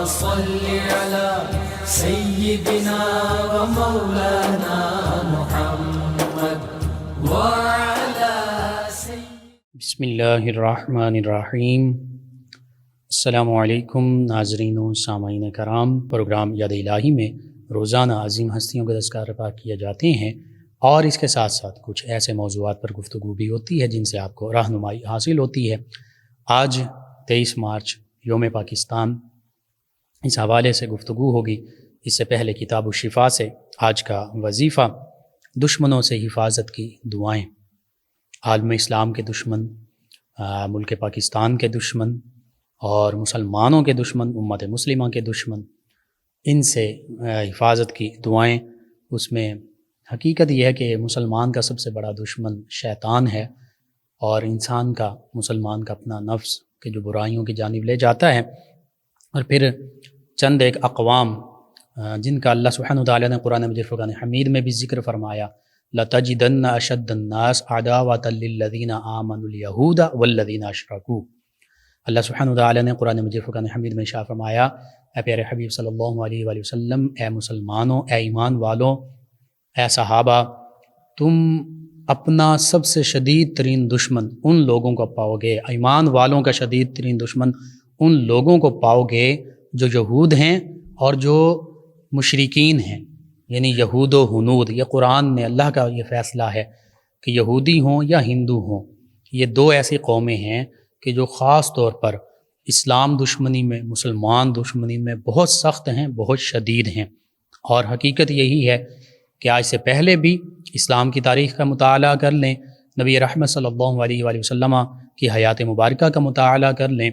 صل على سيدنا ومولانا محمد وعلى بسم اللہ الرحمن الرحیم۔ السلام علیکم ناظرین و سامعین کرام، پروگرام یاد الہی میں روزانہ عظیم ہستیوں کا تذکرہ پاک کیا جاتے ہیں اور اس کے ساتھ ساتھ کچھ ایسے موضوعات پر گفتگو بھی ہوتی ہے جن سے آپ کو رہنمائی حاصل ہوتی ہے۔ آج 23 مارچ یوم پاکستان، اس حوالے سے گفتگو ہوگی۔ اس سے پہلے کتاب الشفا سے آج کا وظیفہ دشمنوں سے حفاظت کی دعائیں۔ عالم اسلام کے دشمن، ملک پاکستان کے دشمن اور مسلمانوں کے دشمن، امت مسلمہ کے دشمن، ان سے حفاظت کی دعائیں۔ اس میں حقیقت یہ ہے کہ مسلمان کا سب سے بڑا دشمن شیطان ہے، اور انسان کا، مسلمان کا اپنا نفس کہ جو برائیوں کی جانب لے جاتا ہے۔ اور پھر چند ایک اقوام جن کا اللہ سبحانہ وتعالی نے قرآن مجید فرقان حمید میں بھی ذکر فرمایا، لَتَجِدَنَّ أَشَدَّ النَّاسِ عَدَاوَةً لِلَّذِينَ آمَنُوا الْيَهُودَ وَالَّذِينَ أَشْرَكُوا۔ اللہ سبحانہ وتعالی نے قرآن مجید فرقان حمید میں ارشاد فرمایا، اے پیارے حبیب صلی اللہ علیہ وآلہ وسلم، اے مسلمانوں، اے ایمان والوں، اے صحابہ، تم اپنا سب سے شدید ترین دشمن ان لوگوں کو پاؤ گے، ایمان والوں کا شدید ترین دشمن ان لوگوں کو پاؤ گے جو یہود ہیں اور جو مشرکین ہیں، یعنی یہود و ہنود۔ یہ قرآن نے، اللہ کا یہ فیصلہ ہے کہ یہودی ہوں یا ہندو ہوں، یہ دو ایسی قومیں ہیں کہ جو خاص طور پر اسلام دشمنی میں، مسلمان دشمنی میں بہت سخت ہیں، بہت شدید ہیں۔ اور حقیقت یہی ہے کہ آج سے پہلے بھی اسلام کی تاریخ کا مطالعہ کر لیں، نبی رحمت صلی اللہ علیہ وآلہ وسلم کی حیات مبارکہ کا مطالعہ کر لیں،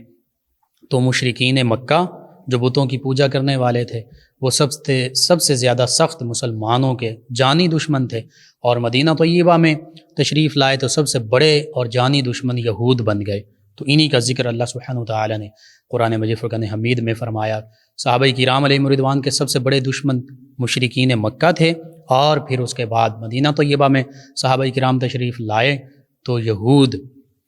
تو مشرکین مکہ جو بتوں کی پوجا کرنے والے تھے، وہ سب سے زیادہ سخت مسلمانوں کے جانی دشمن تھے، اور مدینہ طیبہ میں تشریف لائے تو سب سے بڑے اور جانی دشمن یہود بن گئے۔ تو انہی کا ذکر اللہ سبحانہ وتعالی نے قرآن مجید فرقان حمید میں فرمایا۔ صحابہ کرام علیہم رضوان کے سب سے بڑے دشمن مشرکین مکہ تھے، اور پھر اس کے بعد مدینہ طیبہ میں صحابہ کرام تشریف لائے تو یہود،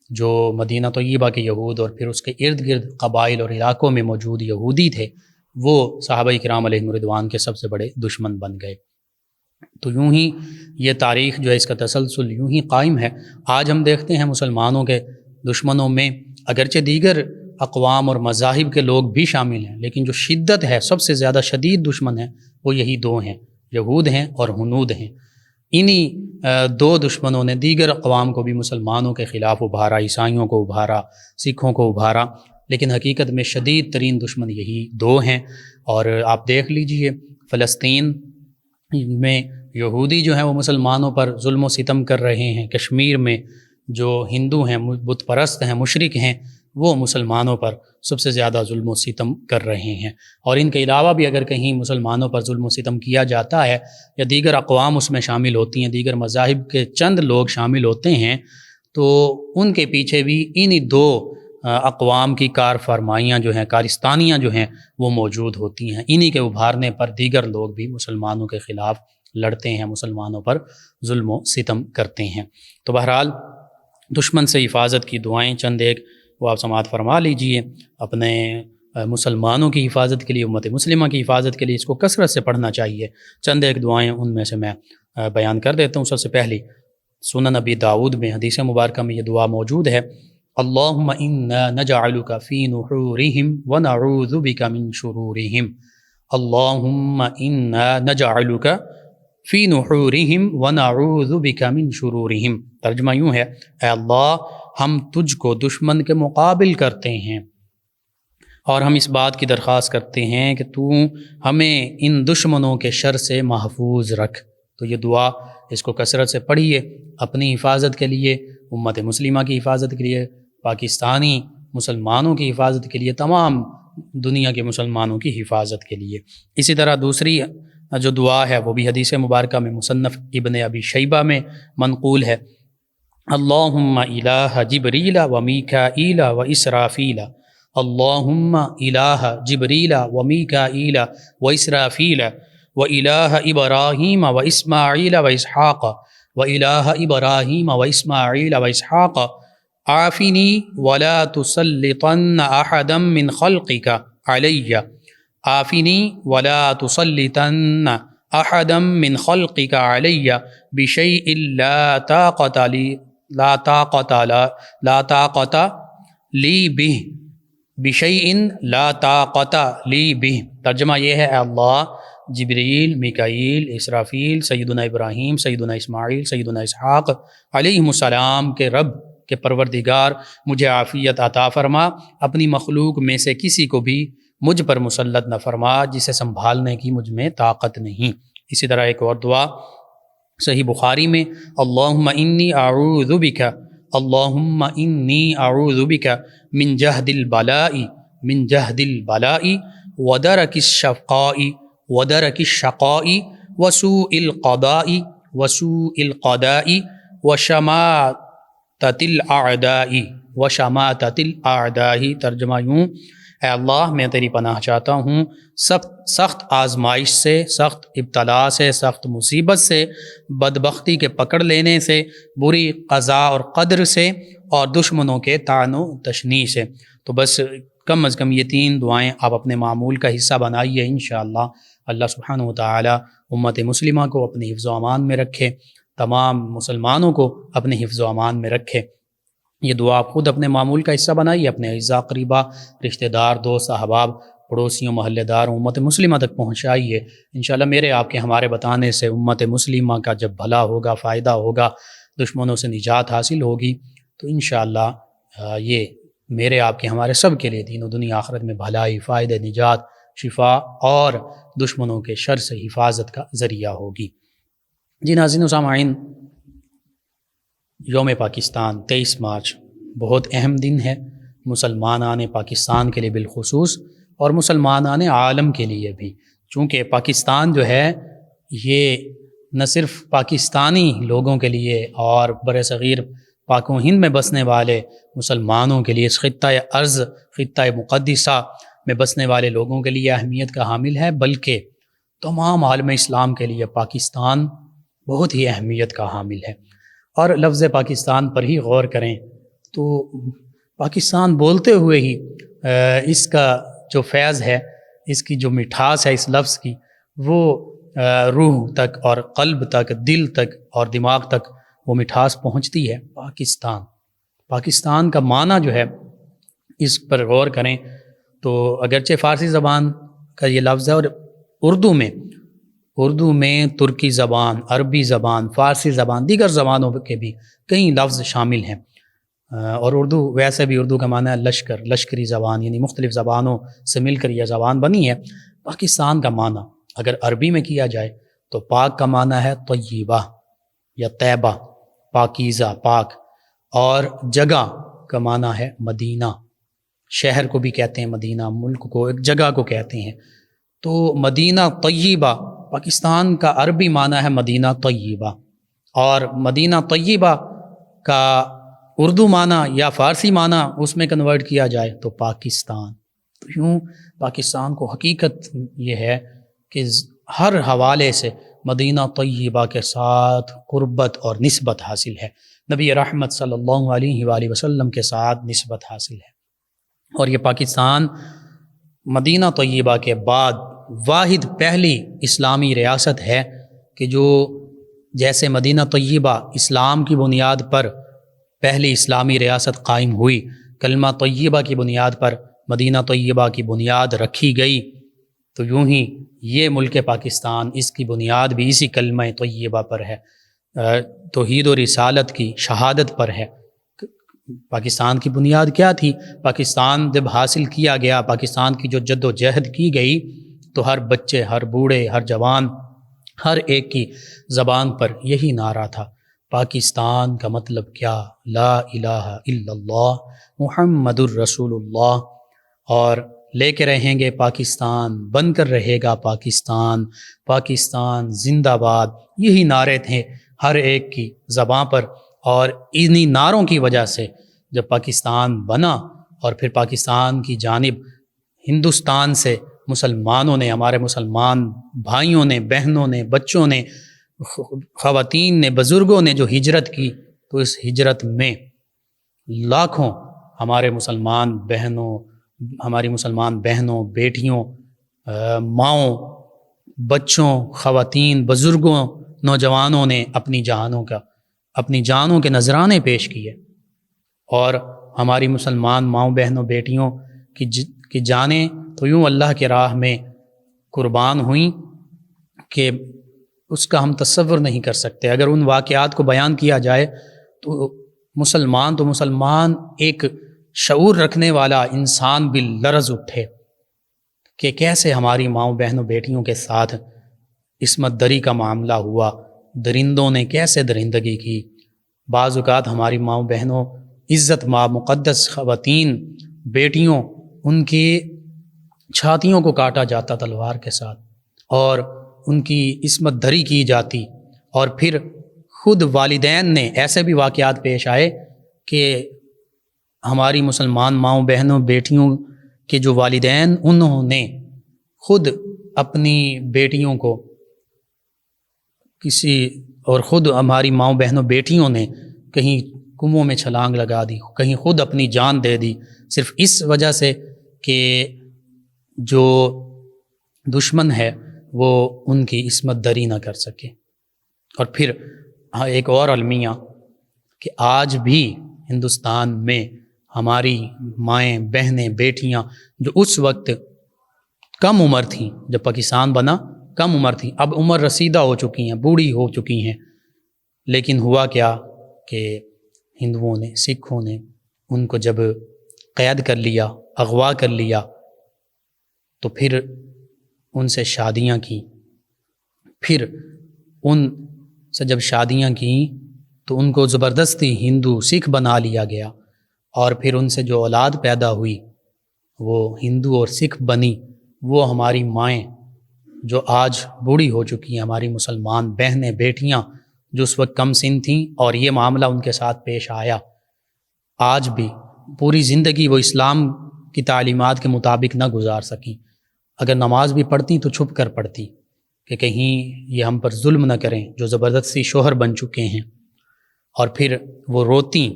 جو مدینہ طیبہ کے یہود اور پھر اس کے ارد گرد قبائل اور علاقوں میں موجود یہودی تھے، وہ صحابہ کرام علیہم رضوان کے سب سے بڑے دشمن بن گئے۔ تو یوں ہی یہ تاریخ جو ہے، اس کا تسلسل یوں ہی قائم ہے۔ آج ہم دیکھتے ہیں مسلمانوں کے دشمنوں میں اگرچہ دیگر اقوام اور مذاہب کے لوگ بھی شامل ہیں، لیکن جو شدت ہے، سب سے زیادہ شدید دشمن ہیں، وہ یہی دو ہیں، یہود ہیں اور ہنود ہیں۔ انہی دو دشمنوں نے دیگر اقوام کو بھی مسلمانوں کے خلاف ابھارا، عیسائیوں کو ابھارا، سکھوں کو ابھارا، لیکن حقیقت میں شدید ترین دشمن یہی دو ہیں۔ اور آپ دیکھ لیجئے فلسطین میں یہودی جو ہیں وہ مسلمانوں پر ظلم و ستم کر رہے ہیں، کشمیر میں جو ہندو ہیں، بت پرست ہیں، مشرک ہیں، وہ مسلمانوں پر سب سے زیادہ ظلم و ستم کر رہے ہیں۔ اور ان کے علاوہ بھی اگر کہیں مسلمانوں پر ظلم و ستم کیا جاتا ہے یا دیگر اقوام اس میں شامل ہوتی ہیں، دیگر مذاہب کے چند لوگ شامل ہوتے ہیں، تو ان کے پیچھے بھی انہی دو اقوام کی کار فرمائیاں جو ہیں، کارستانیاں جو ہیں، وہ موجود ہوتی ہیں۔ انہی کے ابھارنے پر دیگر لوگ بھی مسلمانوں کے خلاف لڑتے ہیں، مسلمانوں پر ظلم و ستم کرتے ہیں۔ تو بہرحال دشمن سے حفاظت کی دعائیں چند ایک وہ آپ سماعت فرما لیجئے۔ اپنے مسلمانوں کی حفاظت کے لیے، امت مسلمہ کی حفاظت کے لیے اس کو کثرت سے پڑھنا چاہیے۔ چند ایک دعائیں ان میں سے میں بیان کر دیتا ہوں۔ سب سے پہلی سنن نبی داؤد میں حدیث مبارکہ میں یہ دعا موجود ہے، اللہم انا نجعلک فی نحورہم ونعوذ بک من شرورہم، اللہم انا نجعلک فی نحورہم ونعوذ بک من شرورہم۔ ترجمہ یوں ہے، اے اللہ، ہم تجھ کو دشمن کے مقابل کرتے ہیں اور ہم اس بات کی درخواست کرتے ہیں کہ تو ہمیں ان دشمنوں کے شر سے محفوظ رکھ۔ تو یہ دعا اس کو کثرت سے پڑھیے اپنی حفاظت کے لیے، امت مسلمہ کی حفاظت کے لیے، پاکستانی مسلمانوں کی حفاظت کے لیے، تمام دنیا کے مسلمانوں کی حفاظت کے لیے۔ اسی طرح دوسری جو دعا ہے وہ بھی حدیث مبارکہ میں مصنف ابن ابی شیبہ میں منقول ہے، اللہم الہ جبریل و میکائیل و اسرافیل، اللہم الہ جبریل و میکائیل و اسرافیل و الہ ابراہیم و اسماعیل و اسحاق و الہ ابراہیم و اسماعیل و اسحاق عافنی ولا تسلطن احدا من خلقک علی عافنی ولا تسلطن احدا من خلقك علی بشیء لا طاقت لی بہ بشیء لا طاقت لی بہ۔ ترجمہ یہ ہے، اے اللہ، جبریل، میکائیل، اسرافیل، سیدنا ابراہیم، سیدنا اسماعیل، سیدنا اسحاق علیہ السلام کے رب کہ پروردگار مجھے عافیت عطا فرما، اپنی مخلوق میں سے کسی کو بھی مجھ پر مسلط نہ فرما جسے سنبھالنے کی مجھ میں طاقت نہیں۔ اسی طرح ایک اور دعا صحیح بخاری میں، اللہم انی اعوذ بک، اللہم انی اعوذ بک من جہد البلاء ودرک الشقاء وسوء القضاء وشماتت الاعداء۔ ترجمہ یوں، اے اللہ میں تیری پناہ چاہتا ہوں سخت آزمائش سے، سخت ابتلا سے، سخت مصیبت سے، بدبختی کے پکڑ لینے سے، بری قضاء اور قدر سے، اور دشمنوں کے طعن و تشنیع سے۔ تو بس کم از کم یہ 3 دعائیں آپ اپنے معمول کا حصہ بنائیے، انشاءاللہ اللہ سبحانہ وتعالی امت مسلمہ کو اپنے حفظ و امان میں رکھے، تمام مسلمانوں کو اپنے حفظ و امان میں رکھے۔ یہ دعا آپ خود اپنے معمول کا حصہ بنائیے، اپنے اعزاء قریبہ، رشتہ دار، دوست احباب، پڑوسیوں، محلے دار، امت مسلمہ تک پہنچائیے۔ انشاءاللہ میرے آپ کے ہمارے بتانے سے امت مسلمہ کا جب بھلا ہوگا، فائدہ ہوگا، دشمنوں سے نجات حاصل ہوگی، تو انشاءاللہ یہ میرے آپ کے ہمارے سب کے لیے دین و دنیا آخرت میں بھلائی، فائدہ، نجات، شفا اور دشمنوں کے شر سے حفاظت کا ذریعہ ہوگی۔ جی ناظرین و سامعین، یوم پاکستان 23 مارچ بہت اہم دن ہے مسلمانان پاکستان کے لیے بالخصوص، اور مسلمانان عالم کے لیے بھی، چونکہ پاکستان جو ہے یہ نہ صرف پاکستانی لوگوں کے لیے اور برصغیر پاک و ہند میں بسنے والے مسلمانوں کے لیے، اس خطہ ارض، خطہ مقدسہ میں بسنے والے لوگوں کے لیے اہمیت کا حامل ہے، بلکہ تمام عالم اسلام کے لیے پاکستان بہت ہی اہمیت کا حامل ہے۔ اور لفظ پاکستان پر ہی غور کریں تو پاکستان بولتے ہوئے ہی اس کا جو فیض ہے، اس کی جو مٹھاس ہے اس لفظ کی، وہ روح تک اور قلب تک، دل تک اور دماغ تک وہ مٹھاس پہنچتی ہے۔ پاکستان کا معنی جو ہے، اس پر غور کریں تو اگرچہ فارسی زبان کا یہ لفظ ہے، اور اردو میں ترکی زبان، عربی زبان، فارسی زبان، دیگر زبانوں کے بھی کئی لفظ شامل ہیں، اور اردو ویسے بھی اردو کا معنی ہے لشکر، لشکری زبان، یعنی مختلف زبانوں سے مل کر یہ زبان بنی ہے۔ پاکستان کا معنی اگر عربی میں کیا جائے تو پاک کا معنی ہے طیبہ یا طیبہ، پاکیزہ، پاک، اور جگہ کا معنی ہے مدینہ، شہر کو بھی کہتے ہیں مدینہ، ملک کو، ایک جگہ کو کہتے ہیں۔ تو مدینہ طیبہ، پاکستان کا عربی معنی ہے مدینہ طیبہ، اور مدینہ طیبہ کا اردو معنی یا فارسی معنی اس میں کنورٹ کیا جائے تو پاکستان۔ تو یوں پاکستان کو حقیقت یہ ہے کہ ہر حوالے سے مدینہ طیبہ کے ساتھ قربت اور نسبت حاصل ہے، نبی رحمت صلی اللہ علیہ وآلہ وسلم کے ساتھ نسبت حاصل ہے۔ اور یہ پاکستان مدینہ طیبہ کے بعد واحد پہلی اسلامی ریاست ہے کہ جو جیسے مدینہ طیبہ اسلام کی بنیاد پر پہلی اسلامی ریاست قائم ہوئی، کلمہ طیبہ کی بنیاد پر مدینہ طیبہ کی بنیاد رکھی گئی، تو یوں ہی یہ ملک پاکستان، اس کی بنیاد بھی اسی کلمہ طیبہ پر ہے، توحید و رسالت کی شہادت پر ہے۔ پاکستان کی بنیاد کیا تھی؟ پاکستان جب حاصل کیا گیا، پاکستان کی جو جد و جہد کی گئی، تو ہر بچے، ہر بوڑھے، ہر جوان، ہر ایک کی زبان پر یہی نعرہ تھا، پاکستان کا مطلب کیا؟ لا الہ الا اللہ محمد الرسول اللہ، اور لے کے رہیں گے پاکستان، بن کر رہے گا پاکستان، پاکستان زندہ باد، یہی نعرے تھے ہر ایک کی زبان پر۔ اور انہی نعروں کی وجہ سے جب پاکستان بنا، اور پھر پاکستان کی جانب ہندوستان سے مسلمانوں نے، ہمارے مسلمان بھائیوں نے، بہنوں نے، بچوں نے، خواتین نے، بزرگوں نے جو ہجرت کی، تو اس ہجرت میں لاکھوں ہماری مسلمان بہنوں، بیٹیوں، ماؤں، بچوں، خواتین، بزرگوں، نوجوانوں نے اپنی جانوں کے نذرانے پیش کیے، اور ہماری مسلمان ماؤں، بہنوں، بیٹیوں کی جانیں تو یوں اللہ کے راہ میں قربان ہوئیں کہ اس کا ہم تصور نہیں کر سکتے۔ اگر ان واقعات کو بیان کیا جائے تو مسلمان ایک شعور رکھنے والا انسان باللرز اٹھے کہ کیسے ہماری ماؤں، بہنوں، بیٹیوں کے ساتھ عصمت دری کا معاملہ ہوا، درندوں نے کیسے درندگی کی۔ بعض اوقات ہماری ماؤں، بہنوں، عزت ماں، مقدس خواتین، بیٹیوں، ان کی چھاتیوں کو کاٹا جاتا تلوار کے ساتھ، اور ان کی عصمت دری کی جاتی، اور پھر خود والدین نے، ایسے بھی واقعات پیش آئے کہ ہماری مسلمان ماؤں، بہنوں، بیٹیوں کے جو والدین، انہوں نے خود اپنی بیٹیوں کو خود ہماری ماؤں، بہنوں، بیٹیوں نے کہیں کنووں میں چھلانگ لگا دی، کہیں خود اپنی جان دے دی، صرف اس وجہ سے کہ جو دشمن ہے وہ ان کی عصمت دری نہ کر سکے۔ اور پھر ایک اور المیہ کہ آج بھی ہندوستان میں ہماری مائیں، بہنیں، بیٹیاں جو اس وقت کم عمر تھیں، جب پاکستان بنا کم عمر تھیں، اب عمر رسیدہ ہو چکی ہیں، بوڑھی ہو چکی ہیں، لیکن ہوا کیا کہ ہندوؤں نے، سکھوں نے ان کو جب قید کر لیا، اغوا کر لیا، تو پھر ان سے شادیاں کیں۔ پھر ان سے جب شادیاں کیں تو ان کو زبردستی ہندو سکھ بنا لیا گیا، اور پھر ان سے جو اولاد پیدا ہوئی وہ ہندو اور سکھ بنی۔ وہ ہماری مائیں جو آج بوڑھی ہو چکی ہیں، ہماری مسلمان بہنیں، بیٹیاں جو اس وقت کم سن تھیں اور یہ معاملہ ان کے ساتھ پیش آیا، آج بھی پوری زندگی وہ اسلام کی تعلیمات کے مطابق نہ گزار سکیں۔ اگر نماز بھی پڑھتی تو چھپ کر پڑھتی کہ کہیں یہ ہم پر ظلم نہ کریں، جو زبردستی شوہر بن چکے ہیں۔ اور پھر وہ روتی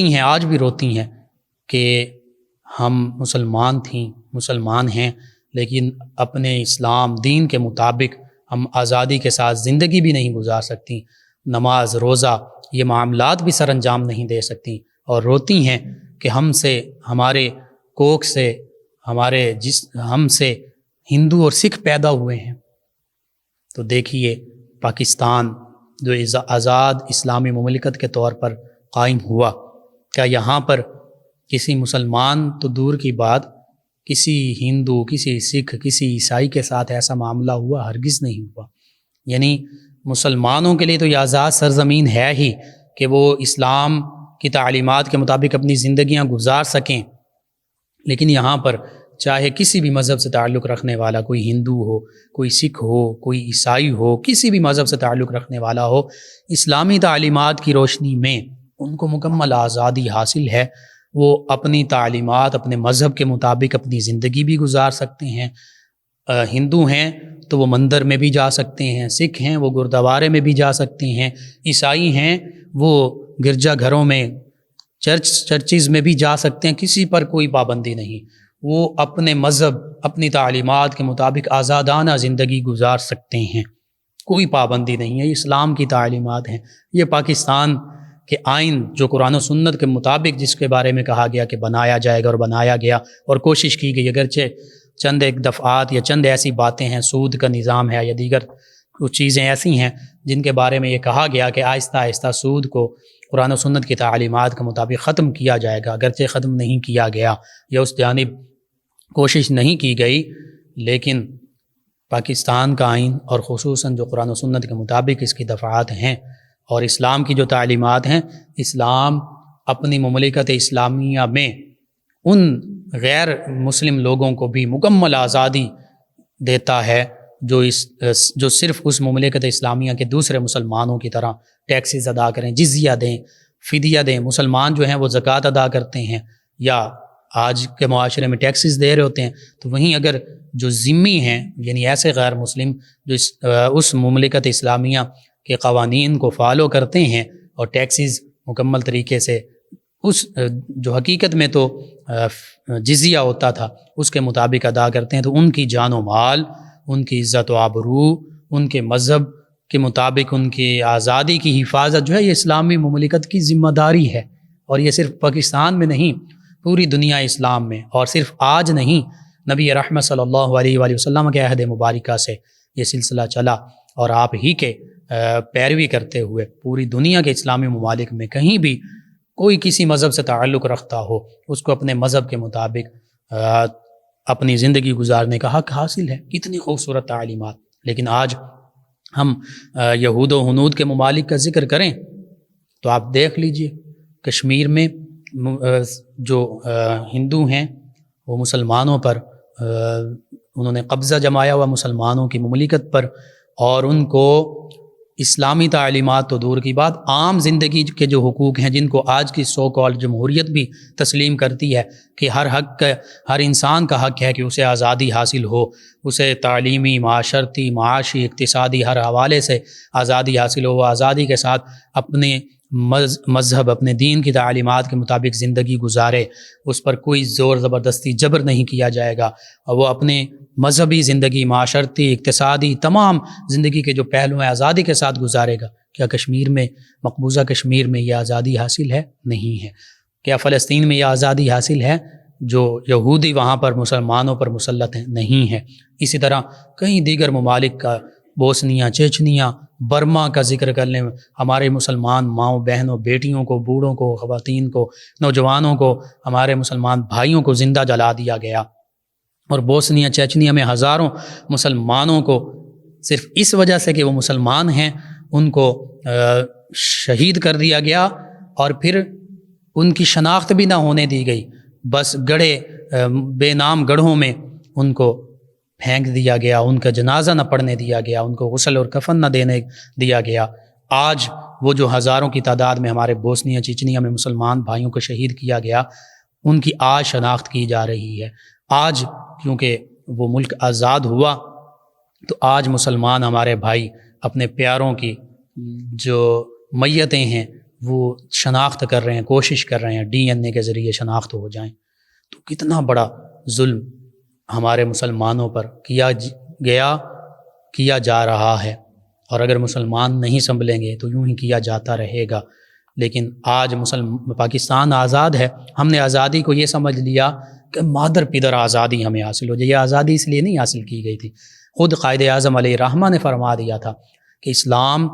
ہیں، آج بھی روتی ہیں کہ ہم مسلمان ہیں، لیکن اپنے اسلام دین کے مطابق ہم آزادی کے ساتھ زندگی بھی نہیں گزار سکتی، نماز، روزہ، یہ معاملات بھی سر انجام نہیں دے سکتی، اور روتی ہیں کہ ہم سے، ہمارے کوکھ سے، ہم سے ہندو اور سکھ پیدا ہوئے ہیں۔ تو دیکھیے پاکستان جو آزاد اسلامی مملکت کے طور پر قائم ہوا، کیا یہاں پر کسی مسلمان تو دور کی بات، کسی ہندو، کسی سکھ، کسی عیسائی کے ساتھ ایسا معاملہ ہوا؟ ہرگز نہیں ہوا۔ یعنی مسلمانوں کے لیے تو یہ آزاد سرزمین ہے ہی کہ وہ اسلام کی تعلیمات کے مطابق اپنی زندگیاں گزار سکیں، لیکن یہاں پر چاہے کسی بھی مذہب سے تعلق رکھنے والا، کوئی ہندو ہو، کوئی سکھ ہو، کوئی عیسائی ہو، کسی بھی مذہب سے تعلق رکھنے والا ہو، اسلامی تعلیمات کی روشنی میں ان کو مکمل آزادی حاصل ہے۔ وہ اپنی تعلیمات، اپنے مذہب کے مطابق اپنی زندگی بھی گزار سکتے ہیں۔ ہندو ہیں تو وہ مندر میں بھی جا سکتے ہیں، سکھ ہیں وہ گردوارے میں بھی جا سکتے ہیں، عیسائی ہیں وہ گرجا گھروں میں، چرچز میں بھی جا سکتے ہیں، کسی پر کوئی پابندی نہیں۔ وہ اپنے مذہب، اپنی تعلیمات کے مطابق آزادانہ زندگی گزار سکتے ہیں، کوئی پابندی نہیں ہے۔ یہ اسلام کی تعلیمات ہیں۔ یہ پاکستان کہ آئین جو قرآن و سنت کے مطابق جس کے بارے میں کہا گیا کہ بنایا جائے گا اور بنایا گیا اور کوشش کی گئی، اگرچہ چند ایک دفعات یا چند ایسی باتیں ہیں، سود کا نظام ہے یا دیگر کچھ چیزیں ایسی ہیں جن کے بارے میں یہ کہا گیا کہ آہستہ آہستہ سود کو قرآن و سنت کی تعلیمات کے مطابق ختم کیا جائے گا، اگرچہ ختم نہیں کیا گیا یا اس جانب کوشش نہیں کی گئی، لیکن پاکستان کا آئین اور خصوصاً جو قرآن و سنت کے مطابق اس کی دفعات ہیں اور اسلام کی جو تعلیمات ہیں، اسلام اپنی مملکت اسلامیہ میں ان غیر مسلم لوگوں کو بھی مکمل آزادی دیتا ہے جو صرف اس مملکت اسلامیہ کے دوسرے مسلمانوں کی طرح ٹیکسز ادا کریں، جزیہ دیں، فدیہ دیں۔ مسلمان جو ہیں وہ زکوٰۃ ادا کرتے ہیں یا آج کے معاشرے میں ٹیکسز دے رہے ہوتے ہیں، تو وہیں اگر جو ذمی ہیں یعنی ایسے غیر مسلم جو اس مملکت اسلامیہ کے قوانین کو فالو کرتے ہیں اور ٹیکسز مکمل طریقے سے اس جو حقیقت میں تو جزیہ ہوتا تھا اس کے مطابق ادا کرتے ہیں، تو ان کی جان و مال، ان کی عزت و آبرو، ان کے مذہب کے مطابق ان کی آزادی کی حفاظت جو ہے یہ اسلامی مملکت کی ذمہ داری ہے۔ اور یہ صرف پاکستان میں نہیں، پوری دنیا اسلام میں، اور صرف آج نہیں، نبی رحمت صلی اللہ علیہ وآلہ وسلم کے عہد مبارکہ سے یہ سلسلہ چلا، اور آپ ہی کے پیروی کرتے ہوئے پوری دنیا کے اسلامی ممالک میں کہیں بھی کوئی کسی مذہب سے تعلق رکھتا ہو اس کو اپنے مذہب کے مطابق اپنی زندگی گزارنے کا حق حاصل ہے۔ کتنی خوبصورت تعلیمات! لیکن آج ہم یہود و ہنود کے ممالک کا ذکر کریں تو آپ دیکھ لیجئے، کشمیر میں جو ہندو ہیں وہ مسلمانوں پر انہوں نے قبضہ جمایا ہوا مسلمانوں کی مملکت پر، اور ان کو اسلامی تعلیمات تو دور کی بات، عام زندگی کے جو حقوق ہیں جن کو آج کی سو کال جمہوریت بھی تسلیم کرتی ہے کہ ہر انسان کا حق ہے کہ اسے آزادی حاصل ہو، اسے تعلیمی، معاشرتی، معاشی، اقتصادی ہر حوالے سے آزادی حاصل ہو، وہ آزادی کے ساتھ اپنے مذہب، اپنے دین کی تعلیمات کے مطابق زندگی گزارے، اس پر کوئی زور زبردستی جبر نہیں کیا جائے گا، اور وہ اپنے مذہبی زندگی، معاشرتی، اقتصادی تمام زندگی کے جو پہلو ہیں آزادی کے ساتھ گزارے گا۔ کیا کشمیر میں، مقبوضہ کشمیر میں یہ آزادی حاصل ہے؟ نہیں ہے۔ کیا فلسطین میں یہ آزادی حاصل ہے جو یہودی وہاں پر مسلمانوں پر مسلط ہیں؟ نہیں ہے۔ اسی طرح کئی دیگر ممالک کا، بوسنیا، چیچنیا، برما کا ذکر کر لیں، ہمارے مسلمان ماؤں بہنوں، بیٹیوں کو، بوڑھوں کو، خواتین کو، نوجوانوں کو، ہمارے مسلمان بھائیوں کو زندہ جلا دیا گیا، اور بوسنیا چیچنیا میں ہزاروں مسلمانوں کو صرف اس وجہ سے کہ وہ مسلمان ہیں ان کو شہید کر دیا گیا، اور پھر ان کی شناخت بھی نہ ہونے دی گئی، بس گڑھے، بے نام گڑھوں میں ان کو پھینک دیا گیا، ان کا جنازہ نہ پڑھنے دیا گیا، ان کو غسل اور کفن نہ دینے دیا گیا۔ آج وہ جو ہزاروں کی تعداد میں ہمارے بوسنیا چیچنیا میں مسلمان بھائیوں کو شہید کیا گیا، ان کی آج شناخت کی جا رہی ہے۔ آج کیونکہ وہ ملک آزاد ہوا تو آج مسلمان ہمارے بھائی اپنے پیاروں کی جو میتیں ہیں وہ شناخت کر رہے ہیں، کوشش کر رہے ہیں DNA کے ذریعے شناخت ہو جائیں۔ تو کتنا بڑا ظلم ہمارے مسلمانوں پر کیا جا رہا ہے، اور اگر مسلمان نہیں سنبھلیں گے تو یوں ہی کیا جاتا رہے گا۔ لیکن آج پاکستان آزاد ہے، ہم نے آزادی کو یہ سمجھ لیا کہ مادر پدر آزادی ہمیں حاصل ہو جائے۔ یہ آزادی اس لیے نہیں حاصل کی گئی تھی، خود قائد اعظم علیہ الرحمہ نے فرما دیا تھا کہ اسلام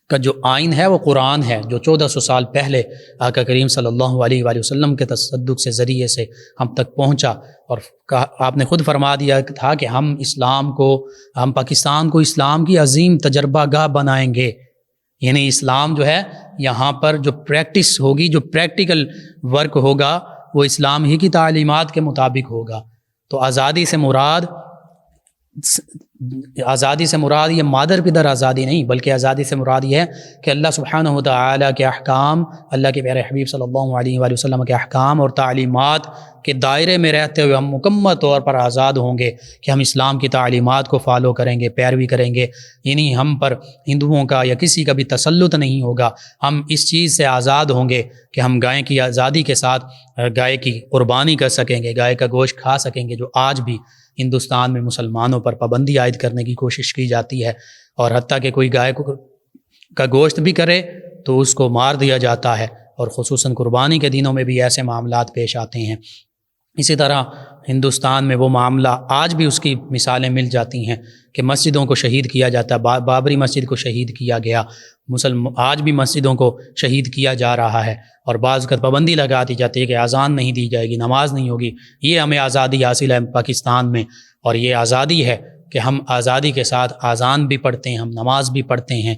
کا جو آئین ہے وہ قرآن ہے، جو 1400 سال پہلے آقا کریم صلی اللہ علیہ وآلہ وسلم کے تصدق سے ذریعے سے ہم تک پہنچا، اور آپ نے خود فرما دیا تھا کہ ہم پاکستان کو اسلام کی عظیم تجربہ گاہ بنائیں گے، یعنی اسلام جو ہے یہاں پر جو پریکٹس ہوگی، جو پریکٹیکل ورک ہوگا وہ اسلام ہی کی تعلیمات کے مطابق ہوگا۔ تو آزادی سے مراد یہ مادر پدر آزادی نہیں، بلکہ آزادی سے مراد یہ ہے کہ اللہ سبحانہ وتعالی کے احکام، اللہ کے پیارے حبیب صلی اللہ علیہ وآلہ وسلم کے احکام اور تعلیمات کے دائرے میں رہتے ہوئے ہم مکمل طور پر آزاد ہوں گے کہ ہم اسلام کی تعلیمات کو فالو کریں گے، پیروی کریں گے، یعنی ہم پر ہندوؤں کا یا کسی کا بھی تسلط نہیں ہوگا۔ ہم اس چیز سے آزاد ہوں گے کہ ہم گائے کی آزادی کے ساتھ گائے کی قربانی کر سکیں گے، گائے کا گوشت کھا سکیں گے، جو آج بھی ہندوستان میں مسلمانوں پر پابندی عائد کرنے کی کوشش کی جاتی ہے، اور حتیٰ کہ کوئی گائے کا گوشت بھی کرے تو اس کو مار دیا جاتا ہے، اور خصوصاً قربانی کے دنوں میں بھی ایسے معاملات پیش آتے ہیں۔ اسی طرح ہندوستان میں وہ معاملہ آج بھی اس کی مثالیں مل جاتی ہیں کہ مسجدوں کو شہید کیا جاتا ہے، بابری مسجد کو شہید کیا گیا، آج بھی مسجدوں کو شہید کیا جا رہا ہے، اور بعض اوقات پابندی لگا دی جاتی ہے کہ اذان نہیں دی جائے گی، نماز نہیں ہوگی۔ یہ ہمیں آزادی حاصل ہے پاکستان میں، اور یہ آزادی ہے کہ ہم آزادی کے ساتھ اذان بھی پڑھتے ہیں، ہم نماز بھی پڑھتے ہیں۔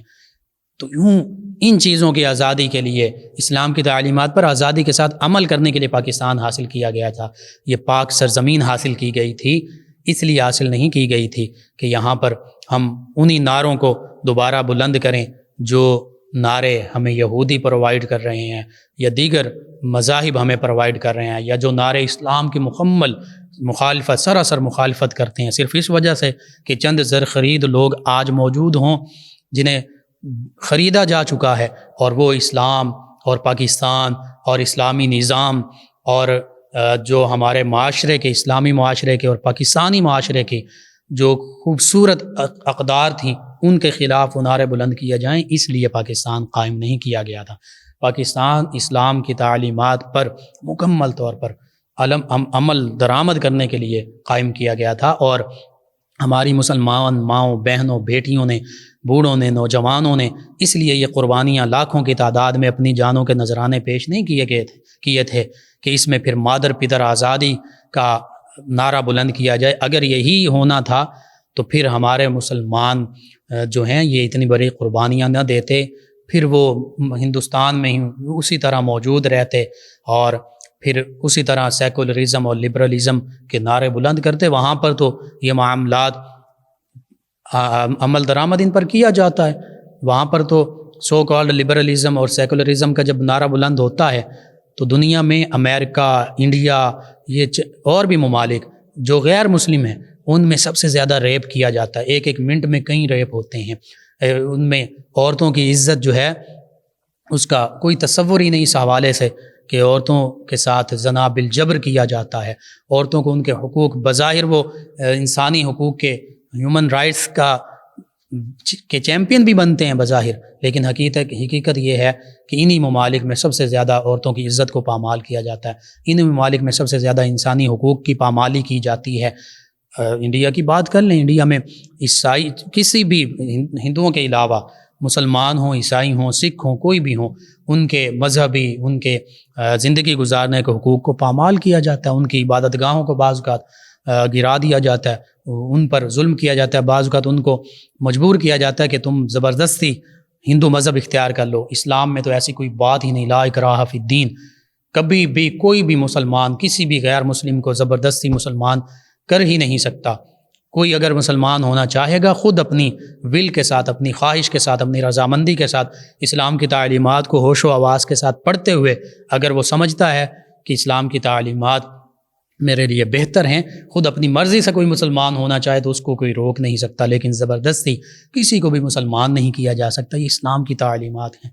تو یوں ان چیزوں کی آزادی کے لیے، اسلام کی تعلیمات پر آزادی کے ساتھ عمل کرنے کے لیے پاکستان حاصل کیا گیا تھا۔ یہ پاک سرزمین حاصل کی گئی تھی، اس لیے حاصل نہیں کی گئی تھی کہ یہاں پر ہم انہی نعروں کو دوبارہ بلند کریں جو نعرے ہمیں یہودی پرووائڈ کر رہے ہیں یا دیگر مذاہب ہمیں پرووائڈ کر رہے ہیں، یا جو نعرے اسلام کی مکمل مخالفت، سراسر مخالفت کرتے ہیں، صرف اس وجہ سے کہ چند زر خرید لوگ آج موجود ہوں جنہیں خریدا جا چکا ہے، اور وہ اسلام اور پاکستان اور اسلامی نظام اور جو ہمارے معاشرے کے، اسلامی معاشرے کے اور پاکستانی معاشرے کے جو خوبصورت اقدار تھیں ان کے خلاف نعرے بلند کیا جائیں، اس لیے پاکستان قائم نہیں کیا گیا تھا۔ پاکستان اسلام کی تعلیمات پر مکمل طور پر عمل درآمد کرنے کے لیے قائم کیا گیا تھا، اور ہماری مسلمان ماؤں، بہنوں، بیٹیوں نے، بوڑھوں نے، نوجوانوں نے اس لیے یہ قربانیاں لاکھوں کی تعداد میں اپنی جانوں کے نذرانے پیش نہیں کیے تھے کہ اس میں پھر مادر پدر آزادی کا نعرہ بلند کیا جائے۔ اگر یہی ہونا تھا تو پھر ہمارے مسلمان جو ہیں یہ اتنی بڑی قربانیاں نہ دیتے، پھر وہ ہندوستان میں ہی اسی طرح موجود رہتے اور پھر اسی طرح سیکولرزم اور لبرلزم کے نعرے بلند کرتے۔ وہاں پر تو یہ معاملات عمل درآمد ان پر کیا جاتا ہے، وہاں پر تو سو کالڈ لبرلزم اور سیکولرزم کا جب نعرہ بلند ہوتا ہے تو دنیا میں امریکہ، انڈیا، یہ اور بھی ممالک جو غیر مسلم ہیں ان میں سب سے زیادہ ریپ کیا جاتا ہے، ایک منٹ میں کئی ریپ ہوتے ہیں، ان میں عورتوں کی عزت جو ہے اس کا کوئی تصور ہی نہیں اس حوالے سے کہ عورتوں کے ساتھ زنا بالجبر کیا جاتا ہے، عورتوں کو ان کے حقوق، بظاہر وہ انسانی حقوق کے، ہیومن رائٹس کے چیمپئن بھی بنتے ہیں بظاہر، لیکن حقیقت یہ ہے کہ انہی ممالک میں سب سے زیادہ عورتوں کی عزت کو پامال کیا جاتا ہے، انہی ممالک میں سب سے زیادہ انسانی حقوق کی پامالی کی جاتی ہے۔ انڈیا کی بات کر لیں، انڈیا میں عیسائی، کسی بھی ہندوؤں کے علاوہ مسلمان ہوں، عیسائی ہوں، سکھ ہوں، کوئی بھی ہوں، ان کے مذہبی، ان کے زندگی گزارنے کے حقوق کو پامال کیا جاتا ہے، ان کی عبادت گاہوں کو بعض اوقات گرا دیا جاتا ہے، ان پر ظلم کیا جاتا ہے، بعض اوقات ان کو مجبور کیا جاتا ہے کہ تم زبردستی ہندو مذہب اختیار کر لو۔ اسلام میں تو ایسی کوئی بات ہی نہیں، لا اکراہ فی الدین، کبھی بھی کوئی بھی مسلمان کسی بھی غیر مسلم کو زبردستی مسلمان کر ہی نہیں سکتا۔ کوئی اگر مسلمان ہونا چاہے گا خود اپنی ول کے ساتھ، اپنی خواہش کے ساتھ، اپنی رضامندی کے ساتھ اسلام کی تعلیمات کو ہوش و حواس کے ساتھ پڑھتے ہوئے اگر وہ سمجھتا ہے کہ اسلام کی تعلیمات میرے لیے بہتر ہیں، خود اپنی مرضی سے کوئی مسلمان ہونا چاہے تو اس کو کوئی روک نہیں سکتا، لیکن زبردستی کسی کو بھی مسلمان نہیں کیا جا سکتا۔ یہ اسلام کی تعلیمات ہیں،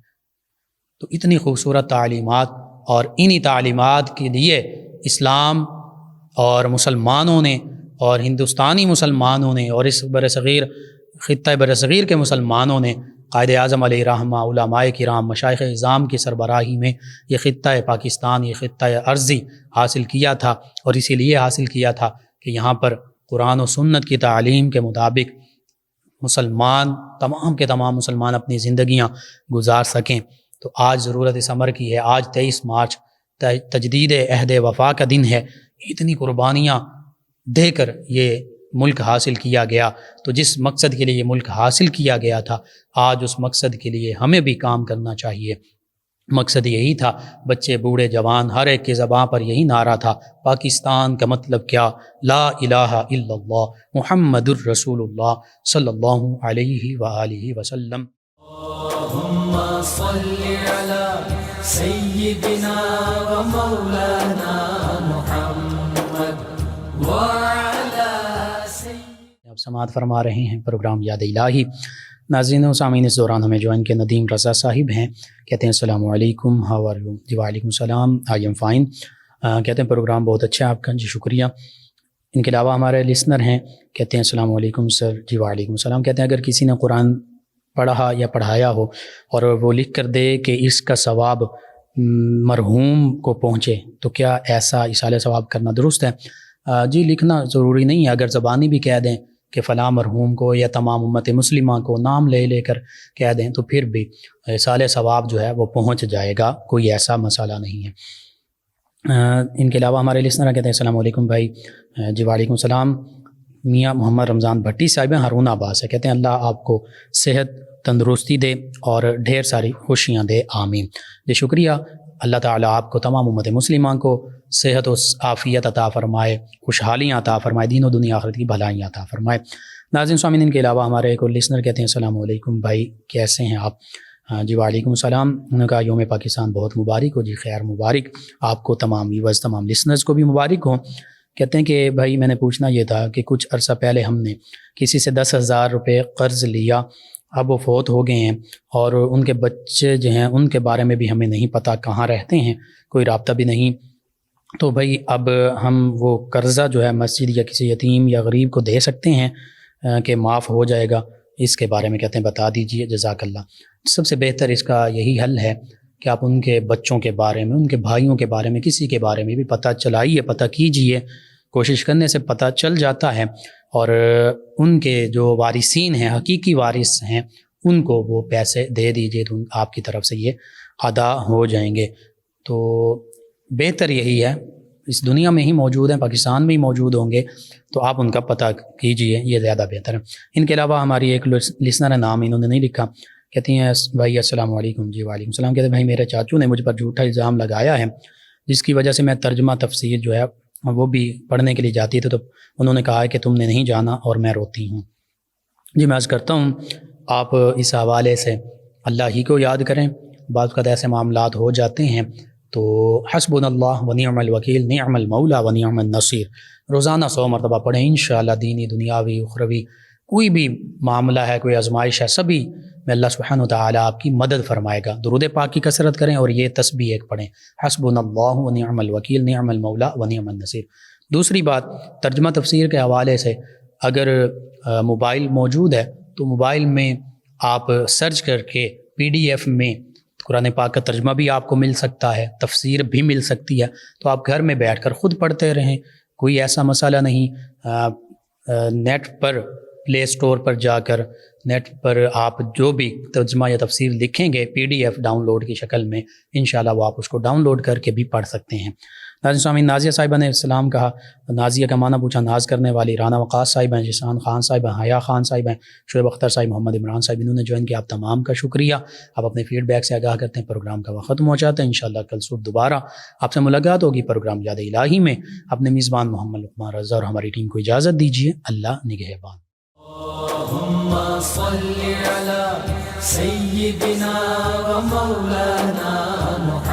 تو اتنی خوبصورت تعلیمات، اور انہی تعلیمات کے لیے اسلام اور مسلمانوں نے اور ہندوستانی مسلمانوں نے اور اس برصغیر، خطہ برصغیر کے مسلمانوں نے قائد اعظم علیہ رحمہ، علماء کرام، مشائخ اعظام کی سربراہی میں یہ خطہ پاکستان، یہ خطہ ارضی حاصل کیا تھا، اور اسی لیے حاصل کیا تھا کہ یہاں پر قرآن و سنت کی تعلیم کے مطابق مسلمان، تمام کے تمام مسلمان اپنی زندگیاں گزار سکیں۔ تو آج ضرورت اس امر کی ہے، آج 23 مارچ تجدید عہد وفا کا دن ہے، اتنی قربانیاں دے کر یہ ملک حاصل کیا گیا، تو جس مقصد کے لیے یہ ملک حاصل کیا گیا تھا آج اس مقصد کے لیے ہمیں بھی کام کرنا چاہیے۔ مقصد یہی تھا، بچے بوڑھے جوان ہر ایک کی زبان پر یہی نعرہ تھا، پاکستان کا مطلب کیا؟ لا الہ الا اللہ محمد الرسول اللہ صلی اللہ علیہ وآلہ وسلم۔ اللہم صل علی سیدنا و مولانا محمد وعلی سیدنا۔ آپ سماعت فرما رہے ہیں پروگرام یاد الہی۔ ناظرین و سامعین، اس دوران ہمیں جوائن کے ندیم رضا صاحب ہیں، کہتے ہیں السلام علیکم، ہاؤ آر یو؟ جی وعلیکم السلام، آئی ایم فائن۔ کہتے ہیں پروگرام بہت اچھا ہے آپ کا، جی شکریہ۔ ان کے علاوہ ہمارے لسنر ہیں، کہتے ہیں السلام علیکم سر، جی وعلیکم السلام۔ کہتے ہیں اگر کسی نے قرآن پڑھا یا پڑھایا ہو اور وہ لکھ کر دے کہ اس کا ثواب مرحوم کو پہنچے تو کیا ایسا ایصال ثواب کرنا درست ہے؟ جی لکھنا ضروری نہیں ہے، اگر زبانی بھی کہہ دیں کہ فلاں مرحوم کو یا تمام امت مسلمہ کو نام لے لے کر کہہ دیں تو پھر بھی ایصال ثواب جو ہے وہ پہنچ جائے گا، کوئی ایسا مسئلہ نہیں ہے۔ ان کے علاوہ ہمارے لسنر کہتے ہیں السلام علیکم بھائی، جی وعلیکم السلام۔ میاں محمد رمضان بھٹی صاحب ہارون آباد سے، کہتے ہیں اللہ آپ کو صحت تندرستی دے اور ڈھیر ساری خوشیاں دے، آمین۔ جی شکریہ، اللہ تعالیٰ آپ کو، تمام امت مسلمہ کو صحت و عافیت عطا فرمائے، خوشحالیاں عطا فرمائے، دین و دنیا آخرت کی بھلائیاں عطا فرمائے۔ ناظرین سامعین، ان کے علاوہ ہمارے ایک اور لسنر کہتے ہیں السلام علیکم بھائی، کیسے ہیں آپ؟ جی وعلیکم السلام۔ انہوں نے کہا یوم پاکستان بہت مبارک ہو، جی خیر مبارک آپ کو، تمام ویورز، تمام لسنرز کو بھی مبارک ہوں۔ کہتے ہیں کہ بھائی میں نے پوچھنا یہ تھا کہ کچھ عرصہ پہلے ہم نے کسی سے 10,000 روپے قرض لیا اب وہ فوت ہو گئے ہیں، اور ان کے بچے جو ہیں ان کے بارے میں بھی ہمیں نہیں پتہ کہاں رہتے ہیں، کوئی رابطہ بھی نہیں۔ تو بھائی اب ہم وہ قرضہ جو ہے مسجد یا کسی یتیم یا غریب کو دے سکتے ہیں کہ معاف ہو جائے گا؟ اس کے بارے میں کہتے ہیں بتا دیجئے، جزاک اللہ۔ سب سے بہتر اس کا یہی حل ہے کہ آپ ان کے بچوں کے بارے میں، ان کے بھائیوں کے بارے میں، کسی کے بارے میں بھی پتہ چلائیے، پتہ کیجئے، کوشش کرنے سے پتہ چل جاتا ہے، اور ان کے جو وارثین ہیں، حقیقی وارث ہیں، ان کو وہ پیسے دے دیجئے تو آپ کی طرف سے یہ ادا ہو جائیں گے۔ تو بہتر یہی ہے، اس دنیا میں ہی موجود ہیں، پاکستان میں ہی موجود ہوں گے، تو آپ ان کا پتہ کیجئے، یہ زیادہ بہتر ہے۔ ان کے علاوہ ہماری ایک لسنر نام انہوں نے نہیں لکھا، کہتی ہیں بھائی السلام علیکم۔ جی وعلیکم السلام۔ کہتے ہیں بھائی میرے چاچو نے مجھ پر جھوٹا الزام لگایا ہے، جس کی وجہ سے میں ترجمہ تفسیر جو ہے وہ بھی پڑھنے کے لیے جاتی تھی، تو انہوں نے کہا ہے کہ تم نے نہیں جانا اور میں روتی ہوں۔ جی میں عرض کرتا ہوں آپ اس حوالے سے اللہ ہی کو یاد کریں، بعض اوقات ایسے معاملات ہو جاتے ہیں، تو حسبنا اللہ و نعم الوکیل، نعم المولا و نعم النصیر، روزانہ 100 مرتبہ پڑھیں، انشاءاللہ دینی دنیاوی اخروی کوئی بھی معاملہ ہے، کوئی آزمائش ہے، سبھی میں اللہ سبحانہ وتعالیٰ آپ کی مدد فرمائے گا۔ درود پاک کی کثرت کریں اور یہ تسبیح ایک پڑھیں، حسبنا اللہ و نعم الوکیل، نعم المولا و نعم النصیر۔ دوسری بات، ترجمہ تفسیر کے حوالے سے اگر موبائل موجود ہے تو موبائل میں آپ سرچ کر کے PDF میں قرآن پاک کا ترجمہ بھی آپ کو مل سکتا ہے، تفسیر بھی مل سکتی ہے، تو آپ گھر میں بیٹھ کر خود پڑھتے رہیں، کوئی ایسا مسئلہ نہیں۔ نیٹ پر پلے اسٹور پر جا کر نیٹ پر آپ جو بھی ترجمہ یا تفسیر لکھیں گے PDF ڈاؤن لوڈ کی شکل میں، انشاءاللہ وہ آپ اس کو ڈاؤن لوڈ کر کے بھی پڑھ سکتے ہیں۔ ناظرین سامعین، نازیہ صاحبہ نے سلام کہا، نازیہ کا معنی پوچھا ناز کرنے والی، رانا وقاص صاحب ہیں، جسان خان صاحب ہیں، حیا خان صاحب ہیں، شعیب اختر صاحب، محمد عمران صاحب، انہوں نے جوائن کیا، آپ تمام کا شکریہ۔ آپ اپنے فیڈ بیک سے آگاہ کرتے ہیں، پروگرام کا وقت ختم ہو جاتا ہے، انشاءاللہ کل صبح دوبارہ آپ سے ملاقات ہوگی پروگرام یاد الہی میں۔ اپنے میزبان محمد لقمان رضا اور ہماری ٹیم کو اجازت دیجیے، اللہ نگہبان۔ اللهم صل على سيدنا ومولانا محمد